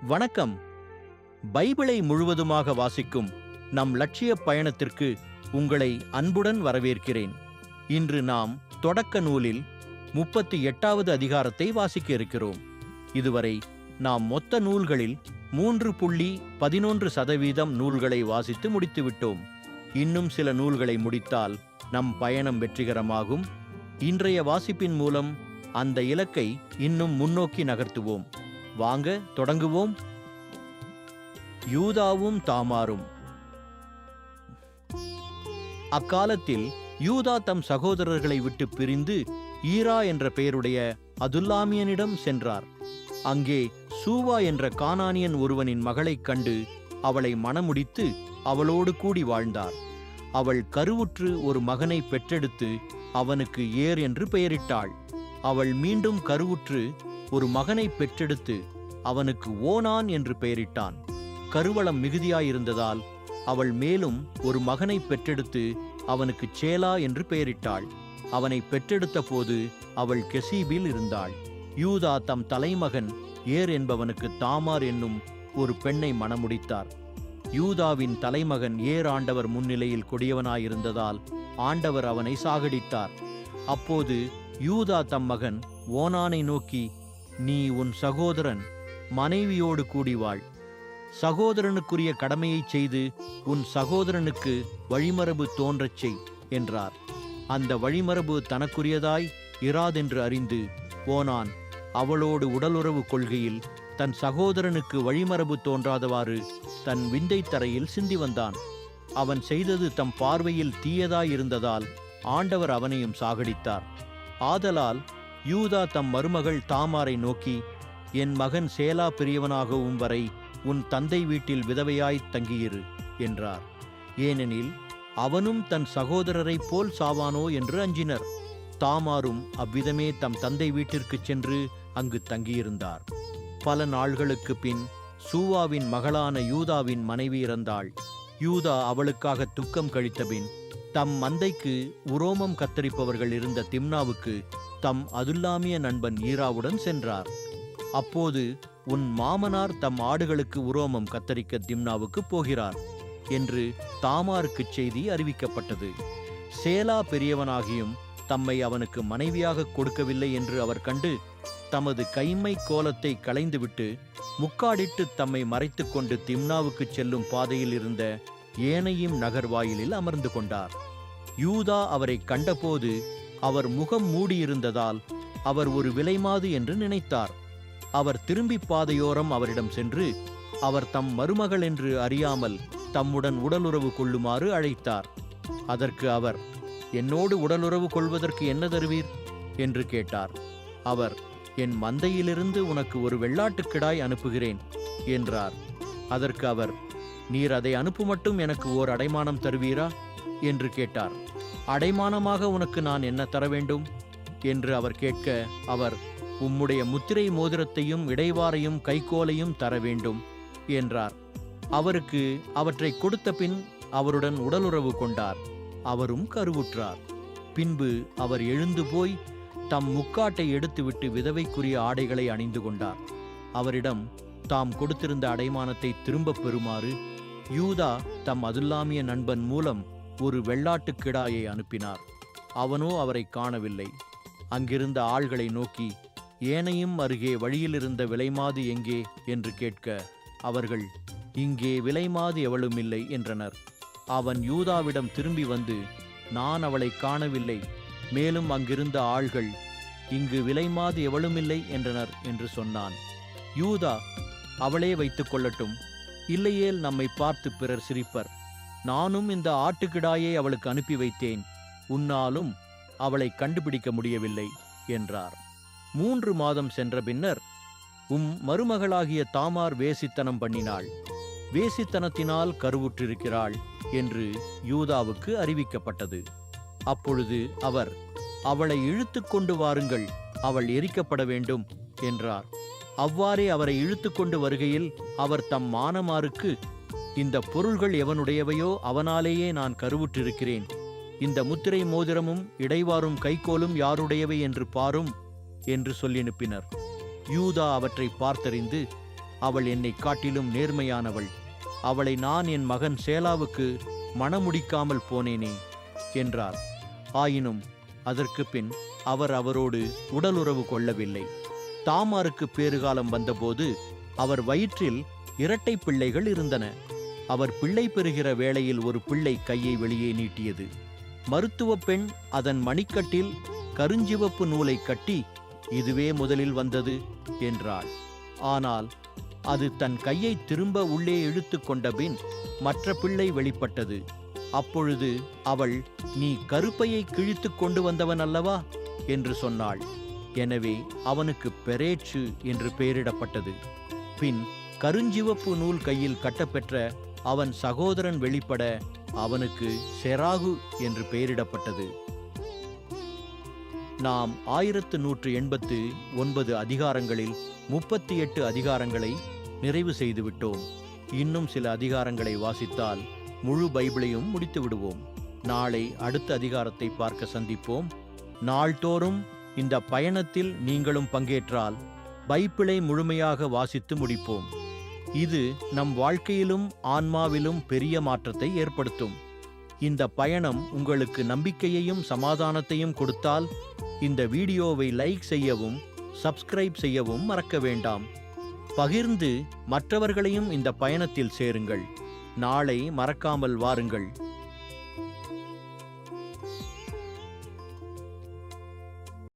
வணக்கம். பைபிளை முழுவதுமாக வாசிக்கும் நம் லட்சிய பயணத்திற்கு உங்களை அன்புடன் வரவேற்கிறேன். இன்று நாம் தொடக்க நூலில் 38வது அதிகாரத்தை வாசிக்க இருக்கிறோம். இதுவரை நாம் மொத்த நூல்களில் 3.11% நூல்களை வாசித்து முடித்துவிட்டோம். இன்னும் சில நூல்களை முடித்தால் நம் பயணம் வெற்றிகரமாகும். இன்றைய வாசிப்பின் மூலம் அந்த இலக்கை இன்னும் முன்னோக்கி நகர்த்துவோம். வாங்க தொடங்குவோம். யூதாவும் தாமாரும். அக்காலத்தில் யூதா தம் சகோதரர்களை விட்டு பிரிந்து ஈரா என்ற பெயருடைய அதுல்லாமியனிடம் சென்றார். அங்கே சூவா என்ற கானானியன் ஒருவனின் மகளைக் கண்டு அவளை மணமுடித்து அவளோடு கூடி வாழ்ந்தார். அவள் கருவுற்று ஒரு மகனை பெற்றெடுத்து அவனுக்கு ஏர் என்று பெயரிட்டாள். அவள் மீண்டும் கருவுற்று ஒரு மகனை பெற்றெடுத்து அவனுக்கு ஓனான் என்று பெயரிட்டான். கருவளம் மிகுதியாயிருந்ததால் அவள் மேலும் ஒரு மகனை பெற்றெடுத்து அவனுக்கு சேலா என்று பெயரிட்டாள். அவனை பெற்றெடுத்த போது அவள் கெசீபில் இருந்தாள். யூதா தம் தலைமகன் ஏர் என்பவனுக்கு தாமார் என்னும் ஒரு பெண்ணை மணமுடித்தார். யூதாவின் தலைமகன் ஏர் ஆண்டவர் முன்னிலையில் கொடியவனாயிருந்ததால் ஆண்டவர் அவனை சாகடித்தார். அப்போது யூதா தம் மகன் ஓனானை நோக்கி, நீ உன் சகோதரன் மனைவியோடு கூடி வாழ். சகோதரனுக்குரிய கடமையைச் செய்து உன் சகோதரனுக்கு வழிமரபு தோன்றச் செய் என்றார். அந்த வழிமரபு தனக்குரியதாய் இராதென்று அறிந்து ஓனான் அவளோடு உடலுறவு கொள்கையில் தன் சகோதரனுக்கு வழிமரபு தோன்றாதவாறு தன் விந்தை தரையில் சிந்தி வந்தான். அவன் செய்தது தம் பார்வையில் தீயதாயிருந்ததால் ஆண்டவர் அவனையும் சாகடித்தார். ஆதலால் யூதா தம் மருமகள் தாமாரை நோக்கி, என் மகன் சேலா பெரியவனாகவும் வரை உன் தந்தை வீட்டில் விதவையாய்த் தங்கியிரு என்றார். ஏனெனில் அவனும் தன் சகோதரரைப் போல் சாவானோ என்று அஞ்சினர். தாமாரும் அவ்விதமே தம் தந்தை வீட்டிற்குச் சென்று அங்கு தங்கியிருந்தார். பல நாள்களுக்கு பின் சூவாவின் மகளான யூதாவின் மனைவி இறந்தாள். யூதா அவளுக்காக துக்கம் கழித்தபின் தம் மந்தைக்கு உரோமம் கத்தரிப்பவர்கள் இருந்த திம்னாவுக்கு தம் அதுல்லாமிய நண்பன் ஈராவுடன் சென்றார். அப்போது, உன் மாமனார் தம் ஆடுகளுக்கு உரோமம் கத்தரிக்க திம்னாவுக்கு போகிறார் என்று தாமாருக்குச் செய்தி அறிவிக்கப்பட்டது. சேலா பெரியவனாகியும் தம்மை அவனுக்கு மனைவியாக கொடுக்கவில்லை என்று அவர் கண்டு தமது கைம்மை கோலத்தை களைந்துவிட்டு முக்காடிட்டு தம்மை மறைத்து கொண்டு திம்னாவுக்குச் செல்லும் பாதையில் இருந்த ஏனையும் நகர் வாயிலில் அமர்ந்து கொண்டார். யூதா அவரை கண்டபோது அவர் முகம் மூடியிருந்ததால் அவர் ஒரு விலைமாது என்று நினைத்தார். அவர் திரும்பி பாதையோரம் அவரிடம் சென்று அவர் தம் மருமகள் என்று அறியாமல் தம்முடன் உடலுறவு கொள்ளுமாறு அழைத்தார். அதற்கு அவர், என்னோடு உடலுறவு கொள்வதற்கு என்ன தருவீர் என்று கேட்டார். அவர், என் மந்தையிலிருந்து உனக்கு ஒரு வெள்ளாட்டுக்கிடாய் அனுப்புகிறேன் என்றார். அதற்கு அவர், நீர் அதை அனுப்பு மட்டும் எனக்கு ஓர் அடைமானம் தருவீரா என்று கேட்டார். அடைமானமாக உனக்கு நான் என்ன தர வேண்டும் என்று அவர் கேட்க, அவர், உம்முடைய முத்திரை மோதிரத்தையும் இடைவாரையும் கைக்கோலையும் தர வேண்டும் என்றார். அவருக்கு அவற்றை கொடுத்த பின் அவருடன் உடலுறவு கொண்டார். அவரும் கருவுற்றார். பின்பு அவர் எழுந்து போய் தம் முக்காட்டை எடுத்துவிட்டு விதவைக்குரிய ஆடைகளை அணிந்து கொண்டார். அவரிடம் தாம் கொடுத்திருந்த அடைமானத்தை திரும்பப் பெறுமாறு யூதா தம் அதுல்லாமிய நண்பன் மூலம் ஒரு வெள்ளாட்டுக்கிடாயை அனுப்பினார். அவனோ அவரை காணவில்லை. அங்கிருந்த ஆள்களை நோக்கி, ஏனையும் அருகே வழியிலிருந்த விலைமாது எங்கே என்று கேட்க, அவர்கள், இங்கே விலைமாது எவளுமில்லை என்றனர். அவன் யூதாவிடம் திரும்பி வந்து, நான் அவளை காணவில்லை, மேலும் அங்கிருந்த ஆள்கள், இங்கு விலைமாது எவளுமில்லை என்றனர் என்று சொன்னான். யூதா, அவளே வைத்துக் கொள்ளட்டும், இல்லையேல் நம்மை பார்த்து பிறர் சிரிப்பர். நானும் இந்த ஆட்டுக்கிடாயை அவளுக்கு அனுப்பி வைத்தேன், உன்னாலும் அவளை கண்டுபிடிக்க முடியவில்லை என்றார். 3 மாதம் சென்ற பின்னர், மருமகளாகிய தாமார் வேசித்தனம் பண்ணினாள், வேசித்தனத்தினால் கருவுற்றிருக்கிறாள் என்று யூதாவுக்கு அறிவிக்கப்பட்டது. அப்பொழுது அவர், அவளை இழுத்து கொண்டு வாருங்கள், அவள் எரிக்கப்பட வேண்டும் என்றார். அவ்வாறே அவரை இழுத்து கொண்டு வருகையில் அவர் தம் மானமாருக்கு, இந்த பொருள்கள் எவனுடையவையோ அவனாலேயே நான் கருவுற்றிருக்கிறேன், இந்த முத்திரை மோதிரமும் இடைவாரும் கைக்கோலும் யாருடையவை என்று பாரும் என்று சொல்லி அனுப்பினர். யூதா அவற்றை பார்த்தறிந்து அவள் என்னை காட்டிலும் நேர்மையானவள். அவளை நான் என் மகன் சேலாவுக்கு மணமுடிக்காமல் போனேனே என்றார். ஆயினும் அதற்கு பின் அவர் அவரோடு உடலுறவு கொள்ளவில்லை. தாமாருக்கு பேறுகாலம் வந்தபோது அவர் வயிற்றில் இரட்டை பிள்ளைகள் இருந்தன. அவர் பிள்ளை பெறுகிற வேளையில் ஒரு பிள்ளை கையை வெளியே நீட்டியது. மருத்துவப் பெண் அதன் மணிக்கட்டில் கருஞ்சிவப்பு நூலை கட்டி, இதுவே முதலில் வந்தது என்றாள். ஆனால் அது தன் கையை திரும்ப உள்ளே இழுத்து கொண்டபின் மற்ற பிள்ளை வெளிப்பட்டது. அப்பொழுது அவள், நீ கருப்பையை கிழித்து கொண்டு வந்தவன் அல்லவா என்று சொன்னாள். எனவே அவனுக்கு பெரேட்சு என்று பெயரிடப்பட்டது. பின் கருஞ்சிவப்பு நூல் கையில் கட்டப்பெற்ற அவன் சகோதரன் வெளிப்பட அவனுக்கு செராகு என்று பெயரிடப்பட்டது. நாம் 1189 அதிகாரங்களில் 38 அதிகாரங்களை நிறைவு செய்துவிட்டோம். இன்னும் சில அதிகாரங்களை வாசித்தால் முழு பைபிளையும் முடித்து விடுவோம். நாளை அடுத்த அதிகாரத்தை பார்க்க சந்திப்போம். நாள்தோறும் இந்த பயணத்தில் நீங்களும் பங்கேற்றால் பைபிளை முழுமையாக வாசித்து முடிப்போம். இது நம் வாழ்க்கையிலும் ஆன்மாவிலும் பெரிய மாற்றத்தை ஏற்படுத்தும். இந்த பயணம் உங்களுக்கு நம்பிக்கையையும் சமாதானத்தையும் கொடுத்தால் இந்த வீடியோவை லைக் செய்யவும் சப்ஸ்கிரைப் செய்யவும் மறக்க வேண்டாம். பகிர்ந்து மற்றவர்களையும் இந்த பயணத்தில் சேருங்கள். நாளை மறக்காமல் வாருங்கள்.